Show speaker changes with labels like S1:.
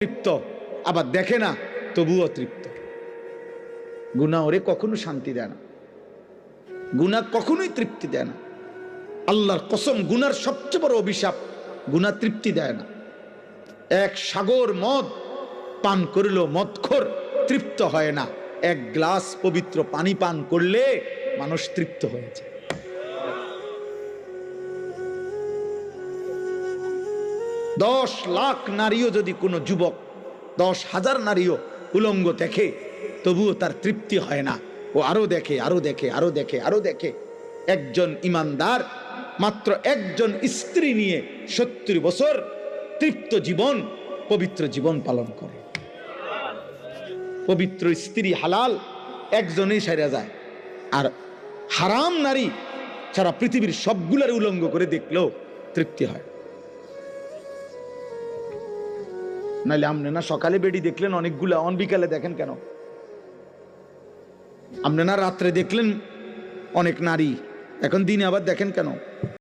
S1: তৃপ্ত, আবার দেখে না তবুও তৃপ্ত। গুনাহ ওরে কখনো শান্তি দেয় না, গুনাহ কখনোই তৃপ্তি দেয় না। আল্লাহর কসম, গুনার সবচেয়ে বড় অভিশাপ, গুনাহ তৃপ্তি দেয় না। এক সাগর মদ পান করলেও মদখোর তৃপ্ত হয় না, এক গ্লাস পবিত্র পানি পান করলে মানুষ তৃপ্ত হয়েছে। 10 লাখ নারীও যদি কোনো যুবক, 10,000 নারীও উলঙ্গ দেখে, তবুও তার তৃপ্তি হয় না, ও আরো দেখে, আরো দেখে, আরো দেখে, আরো দেখে। একজন ইমানদার মাত্র একজন স্ত্রী নিয়ে 70 বছর তৃপ্ত জীবন, পবিত্র জীবন পালন করে। পবিত্র স্ত্রী হালাল একজনেই সারা যায়, আর হারাম নারী সারা পৃথিবীর সবগুলার উলঙ্গ করে দেখলেও তৃপ্তি হয়। নাইলে আপনি না সকালে বেডি দেখলেন অনেকগুলা, অন বিকালে দেখেন কেন? আপনি না রাত্রে দেখলেন অনেক নারী, এখন দিনে আবার দেখেন কেন?